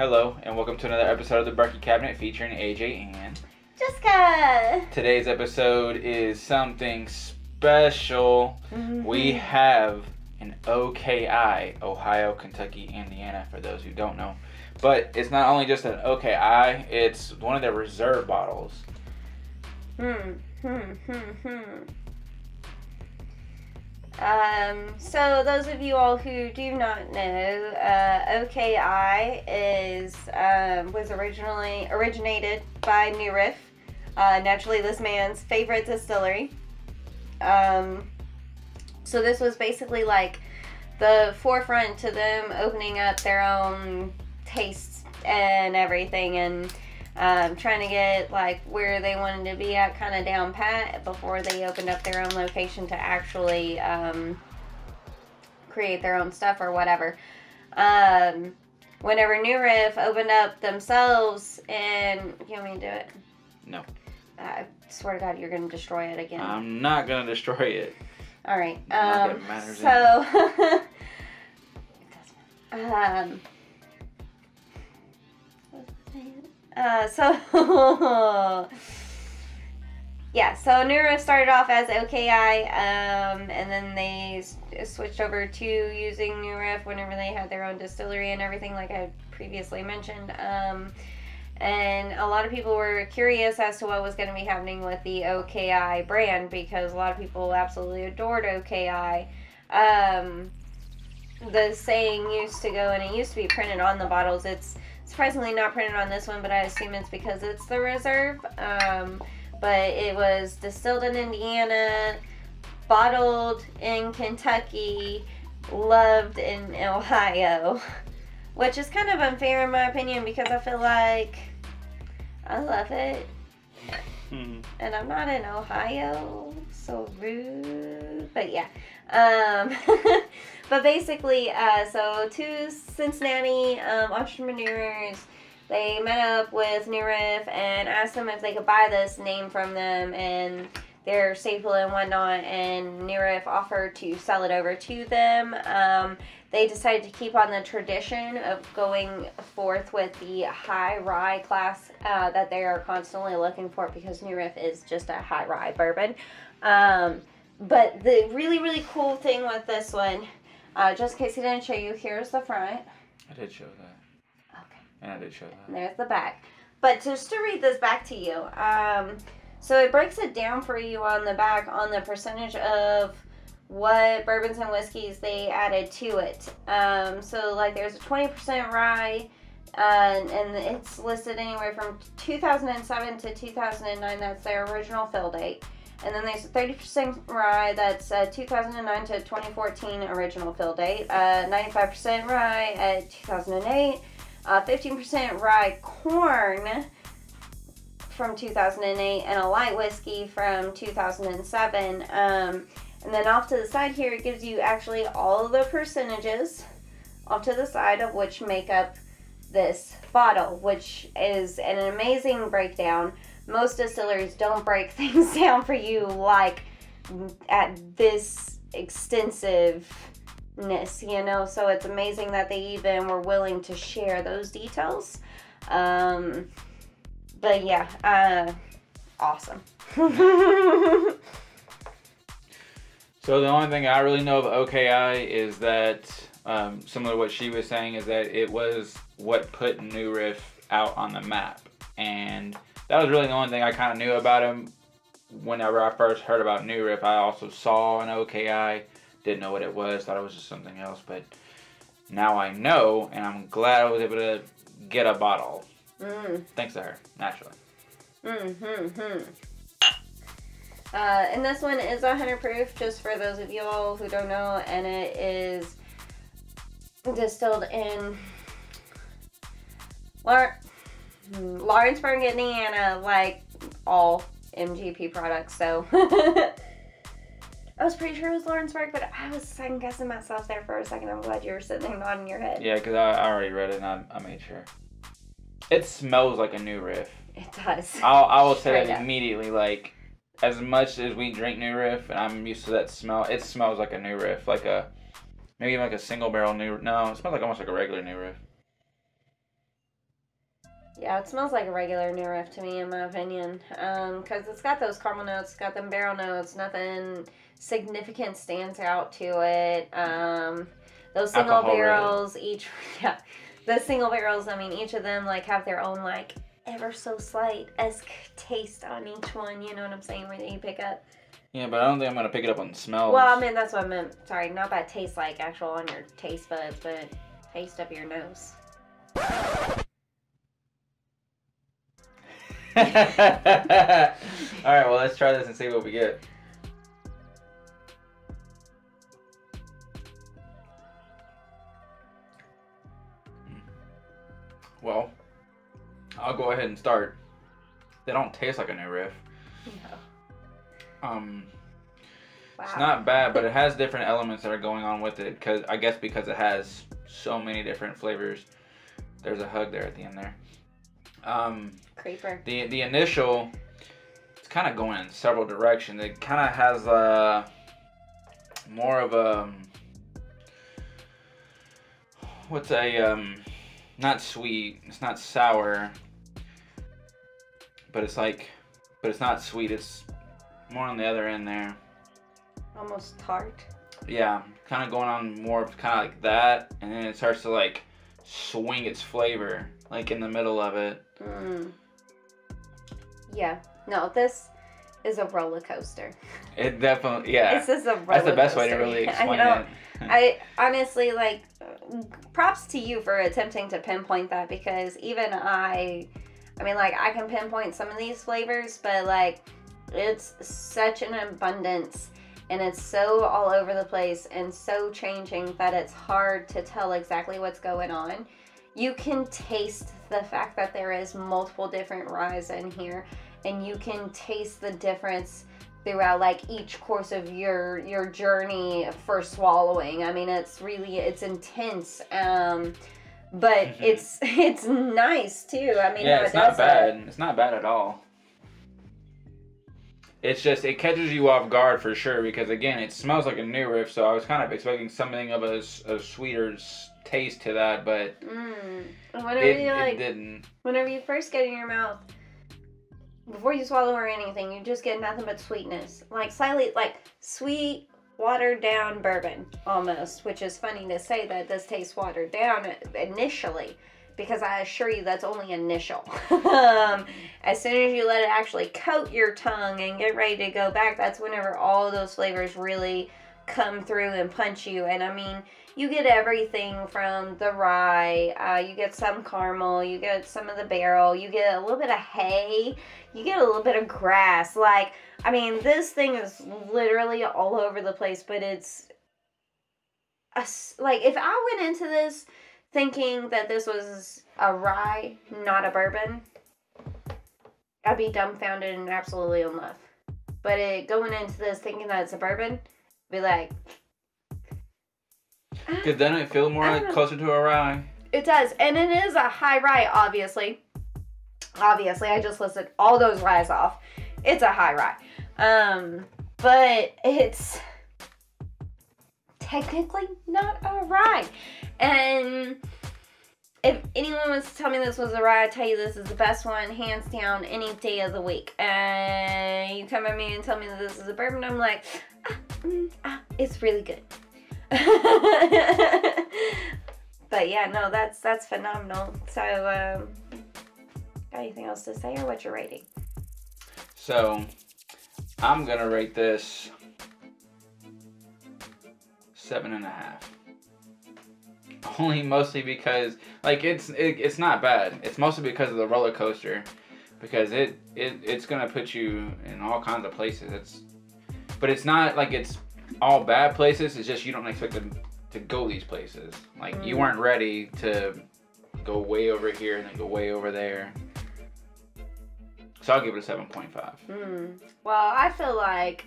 Hello, and welcome to another episode of the Bourky Cabinet featuring AJ and Jessica. Today's episode is something special. We have an OKI, Ohio, Kentucky, Indiana, for those who don't know. But it's not only just an OKI, it's one of their reserve bottles. So those of you all who do not know, O.K.I was originated by New Riff, naturally this man's favorite distillery. So this was basically like the forefront to them opening up their own tastes and everything, and trying to get like where they wanted to be at kind of down pat before they opened up their own location to actually create their own stuff or whatever. Whenever New Riff opened up themselves, and you want me to do it? No. I swear to God, you're going to destroy it again. I'm not going to destroy it. All right. So New Riff started off as O.K.I, and then they switched over to using New Riff whenever they had their own distillery and everything, like I previously mentioned. And a lot of people were curious as to what was going to be happening with the O.K.I brand, because a lot of people absolutely adored O.K.I. The saying used to go, and it used to be printed on the bottles. It's surprisingly not printed on this one, but I assume it's because it's the Reserve. But it was distilled in Indiana, bottled in Kentucky, loved in Ohio. Which is kind of unfair in my opinion, because I feel like I love it. And I'm not in Ohio, so rude. But yeah. But basically, so two Cincinnati entrepreneurs, they met up with New Riff and asked them if they could buy this name from them and their staple and whatnot, and New Riff offered to sell it over to them. They decided to keep on the tradition of going forth with the high rye class that they are constantly looking for, because New Riff is just a high rye bourbon. But the really, really cool thing with this one, just in case he didn't show you, here's the front. I did show that. Okay. And I did show that. And there's the back. But just to read this back to you, so it breaks it down for you on the back on the percentage of what bourbons and whiskeys they added to it. So like there's a 20% rye, and it's listed anywhere from 2007 to 2009. That's their original fill date. And then there's a 30% rye, that's 2009 to 2014 original fill date. 95% rye at 2008. 15% rye corn from 2008, and a light whiskey from 2007. And then off to the side here, it gives you actually all of the percentages off to the side of which make up this bottle, which is an amazing breakdown. Most distilleries don't break things down for you like at this extensiveness, you know, so it's amazing that they even were willing to share those details. But yeah, awesome. So the only thing I really know of OKI is that, similar to what she was saying, is that it was what put New Riff out on the map. And that was really the only thing I kind of knew about him. Whenever I first heard about New Riff, I also saw an OKI. Didn't know what it was, thought it was just something else. But now I know, and I'm glad I was able to get a bottle. Thanks to her, naturally. And this one is 100 proof, just for those of you all who don't know, and it is distilled in Lawrenceburg, Indiana, like all MGP products. So I was pretty sure it was Lawrenceburg, but I was second guessing myself there for a second. I'm glad you were sitting there nodding your head. Yeah, because I already read it and I made sure. It smells like a New Riff. It does. I will say that immediately. Like, as much as we drink New Riff, and I'm used to that smell, it smells like a New Riff. Like a, maybe even like a single barrel New Riff. No, it smells like almost like a regular New Riff. Yeah, it smells like a regular New Riff to me, in my opinion. Because it's got those caramel notes, it's got them barrel notes, nothing significant stands out to it. Those single Alcohol barrels, each, yeah, the single barrels, I mean, each of them, like, have their own, like, ever so slight-esque taste on each one, you know what I'm saying, where you pick up. Yeah, but I don't think I'm going to pick it up on smells. Well, I mean, that's what I meant. Sorry, not by taste like actual on your taste buds, but taste up your nose. Alright, well, let's try this and see what we get. Well, I'll go ahead and start. They don't taste like a New Riff. No. Wow. It's not bad, but it has different elements that are going on with it. Because it has so many different flavors. There's a hug there at the end there. Creeper. The initial, it's kind of going in several directions. It kind of has more of a not sweet. It's not sour, but it's not sweet. It's more on the other end there. Almost tart. Yeah, kind of going on more kind of like that, and then it starts to like swing its flavor like in the middle of it. Yeah. No, this is a roller coaster. It definitely, yeah. This is a roller coaster. That's the best way to really explain it. I honestly, like, props to you for attempting to pinpoint that, because even I mean, like, I can pinpoint some of these flavors, but, like, it's such an abundance, and it's so all over the place and so changing that it's hard to tell exactly what's going on. You can taste the fact that there is multiple different ryes in here, and you can taste the difference throughout, like, each course of your journey for swallowing. I mean, it's intense, but it's nice too. I mean, yeah, it's not bad. It's not bad at all. It's just, it catches you off guard for sure, because again, it smells like a New Riff, so I was kind of expecting something of a sweeter taste to that, but it didn't. Whenever you first get it in your mouth, before you swallow or anything, you just get nothing but sweetness. Like slightly, like sweet, watered down bourbon almost, which is funny to say that this tastes watered down initially, because I assure you that's only initial. As soon as you let it actually coat your tongue and get ready to go back, that's whenever all those flavors really come through and punch you. And I mean, you get everything from the rye, you get some caramel, you get some of the barrel, you get a little bit of hay, you get a little bit of grass. Like, I mean, this thing is literally all over the place, but it's like, if I went into this thinking that this was a rye, not a bourbon, I'd be dumbfounded and absolutely in love. But going into this thinking that it's a bourbon, be like, because then it feels more like closer to a rye. It does, and it is a high rye, obviously. Obviously, I just listed all those ryes off. It's a high rye. But it's technically not a rye. And if anyone was to tell me this was a rye, I'd tell you this is the best one, hands down, any day of the week. And you come at me and tell me that this is a bourbon, I'm like, it's really good. But yeah, no, that's phenomenal. So, got anything else to say, or what's your rating? So, I'm gonna rate this 7.5. Only mostly because, like, it's not bad. It's mostly because of the roller coaster, because it's gonna put you in all kinds of places. But it's not like it's all bad places. It's just you don't expect them to go these places. Like, you weren't ready to go way over here and then go way over there. So I'll give it a 7.5. Well, I feel like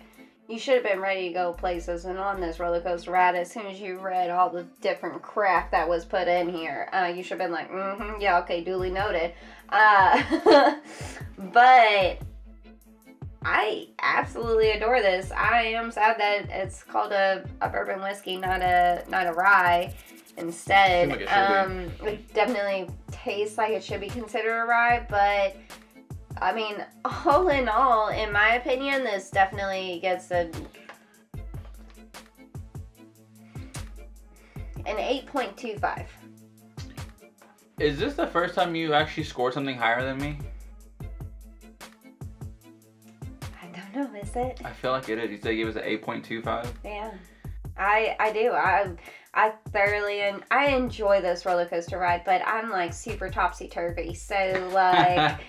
you should have been ready to go places and on this roller coaster ride as soon as you read all the different crap that was put in here. You should have been like, yeah, okay, duly noted. But I absolutely adore this. I am sad that it's called a bourbon whiskey, not a rye instead. Seems like it should be. It definitely tastes like it should be considered a rye, but I mean, all in all, in my opinion, this definitely gets an 8.25. Is this the first time you actually scored something higher than me? I don't know, is it? I feel like it is. You said it was an 8.25? Yeah. I do. I thoroughly and I enjoy this roller coaster ride, but I'm like super topsy turvy. So like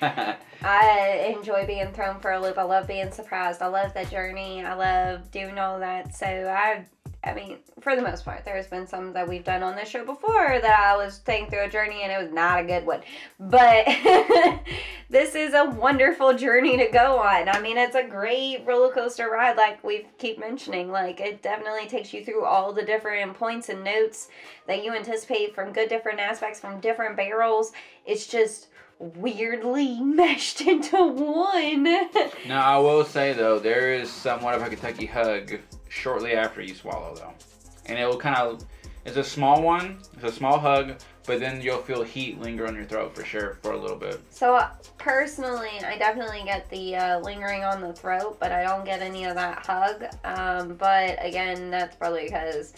I enjoy being thrown for a loop. I love being surprised. I love the journey. I love doing all that. So I mean, for the most part, there's been some that we've done on this show before that I was taking through a journey and it was not a good one. But this is a wonderful journey to go on. I mean, it's a great roller coaster ride, like we keep mentioning. Like, it definitely takes you through all the different points and notes that you anticipate from good different aspects from different barrels. It's just weirdly meshed into one. Now, I will say, though, there is somewhat of a Kentucky hug shortly after you swallow, though. And it will kind of, it's a small one, it's a small hug, but then you'll feel heat linger on your throat for sure for a little bit. So, personally, I definitely get the lingering on the throat, but I don't get any of that hug. But, again, that's probably because,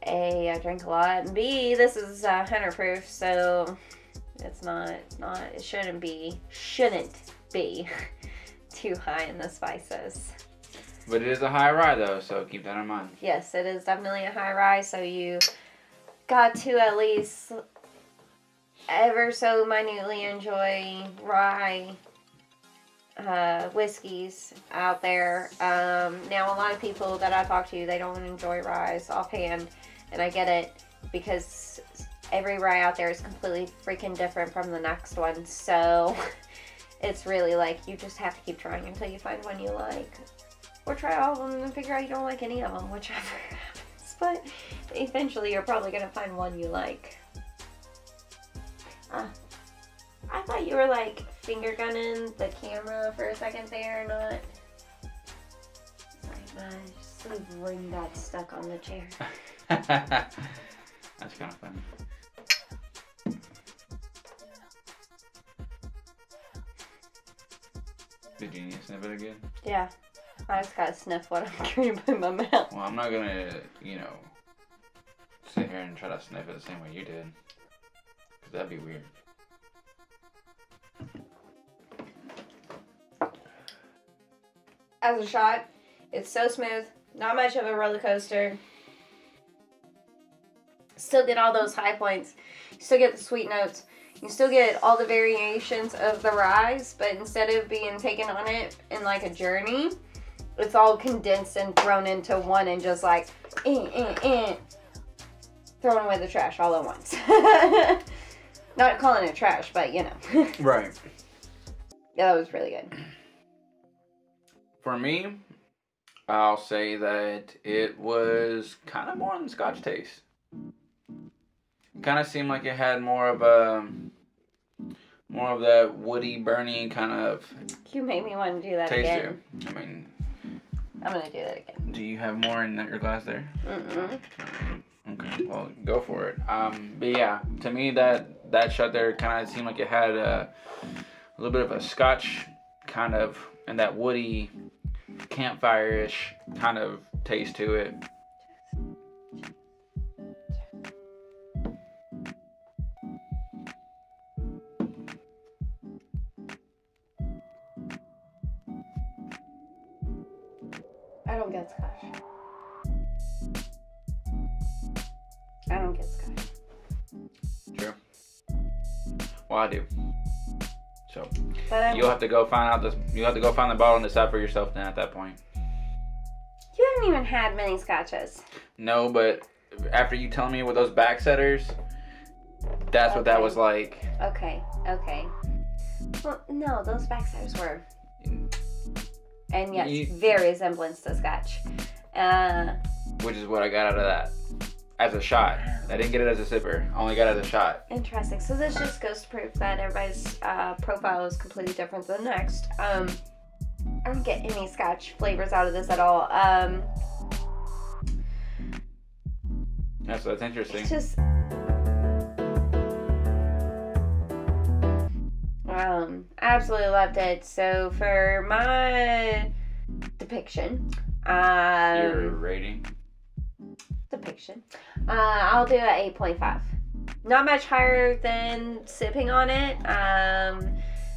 A, I drink a lot, and B, this is 100 proof, so it shouldn't be too high in the spices. But it is a high rye, though, so keep that in mind. Yes, it is definitely a high rye, so you got to at least ever so minutely enjoy rye whiskeys out there. Now, a lot of people that I talk to, they don't enjoy ryes offhand, and I get it, because every rye out there is completely freaking different from the next one, so it's really like you just have to keep trying until you find one you like. Or try all of them and figure out you don't like any of them, whichever happens. But eventually you're probably going to find one you like. I thought you were like finger gunning the camera for a second there, not... Sorry, my sleeve ring got stuck on the chair. That's kind of funny. Did you need to sniff it again? Yeah. I just gotta sniff what I'm trying to put in my mouth. Well, I'm not gonna, sit here and try to sniff it the same way you did. Because that'd be weird. As a shot, it's so smooth. Not much of a roller coaster. Still get all those high points. You still get the sweet notes. You still get all the variations of the ryes, but instead of being taken on it in like a journey, it's all condensed and thrown into one and just like, throwing away the trash all at once. Not calling it trash, but you know. Right. Yeah, that was really good. For me, I'll say that it was kind of more on the Scotch taste. It kind of seemed like it had more of that woody, burning kind of. You made me want to do that taste again. I mean, I'm gonna do that again. Do you have more in your glass there? Okay, well, go for it. But yeah, to me that shot there kind of seemed like it had a little bit of a Scotch kind of, and that woody, campfire-ish kind of taste to it. I don't get Scotch. I don't get Scotch. True. Well, I do. So But you'll have to go find the bottle and decide for yourself then at that point. You haven't even had many Scotches. No, but after you telling me with those backsetters, that's what that was like. Okay. Well, no, those backsiders were. And yes, very resemblance to Scotch. Which is what I got out of that. As a shot. I didn't get it as a sipper. I only got it as a shot. Interesting. So this just goes to prove that everybody's profile is completely different than the next. I don't get any Scotch flavors out of this at all. Yeah, so that's interesting. It's just... Absolutely loved it. So for my depiction, Your rating? I'll do a 8.5. Not much higher than sipping on it.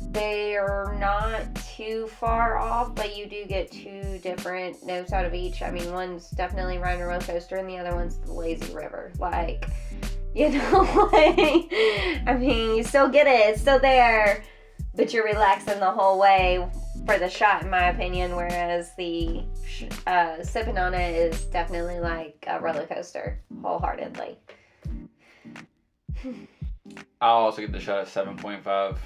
They're not too far off, but you do get two different notes out of each. I mean, one's definitely Rhino Roller Coaster, and the other one's the Lazy River. Like, you know, like, I mean, you still get it. It's still there, but you're relaxing the whole way for the shot, in my opinion, whereas the sipping on it is definitely like a roller coaster, wholeheartedly. I'll also get the shot at 7.5.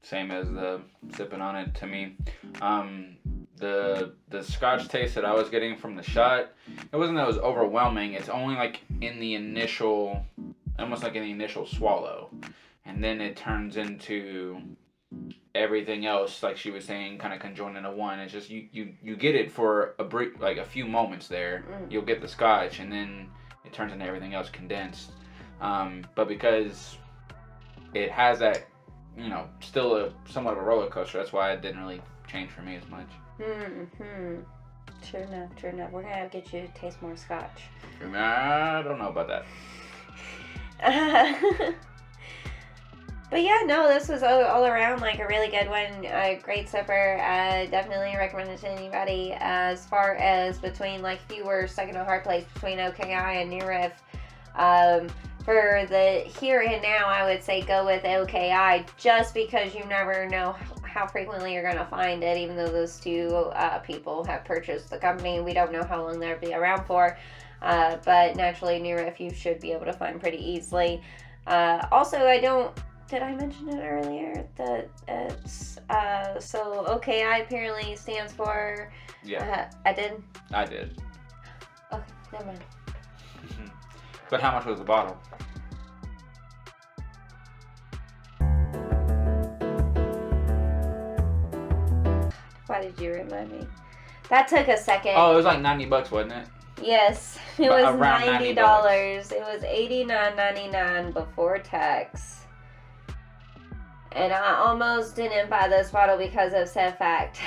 Same as the sipping on it to me. The scotch taste that I was getting from the shot, it wasn't that it was overwhelming. It's only like in the initial, almost like in the initial swallow. And then it turns into everything else, like she was saying, kind of conjoined into one. It's just you get it for a brief, like a few moments there. You'll get the scotch, and then it turns into everything else condensed. But because it has that, you know, still a somewhat of a roller coaster, that's why it didn't really change for me as much. True enough. We're gonna have to get you to taste more scotch. I don't know about that. But yeah, no, this was all around like a really good one. A great sipper. Definitely recommend it to anybody. As far as between, like, if you were stuck in a hard place between O.K.I and New Riff, for the here and now, I would say go with O.K.I, just because you never know how frequently you're going to find it. Even though those two people have purchased the company, we don't know how long they'll be around for. But naturally, New Riff you should be able to find pretty easily. Also, did I mention it earlier? That it's, so OKI apparently stands for... Yeah. I did? I did. Okay, never mind. But how much was the bottle? Why did you remind me? That took a second. Oh, it was like $90, wasn't it? Yes, it was around $90. $90. It was $89.99 before tax. And I almost didn't buy this bottle because of said fact.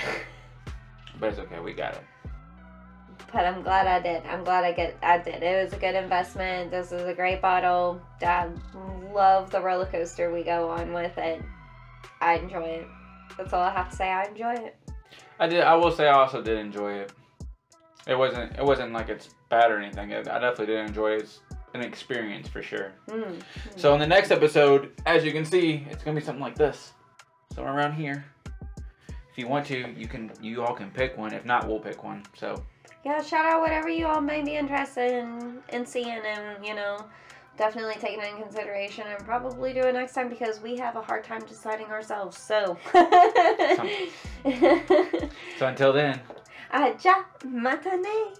But it's okay, we got it. But I'm glad I did. I did. It was a good investment. This is a great bottle. I love the roller coaster we go on with it. I enjoy it. That's all I have to say. I enjoy it. I will say I also did enjoy it. It wasn't like it's bad or anything. I definitely did enjoy it. It's an experience for sure. So in the next episode, as you can see, it's gonna be something like this, somewhere around here. If you want to, you all can pick one. If not, we'll pick one. So yeah, shout out whatever you all may be interested in seeing, and you know, definitely take it in consideration and probably do it next time because we have a hard time deciding ourselves. So so until then, aja matane.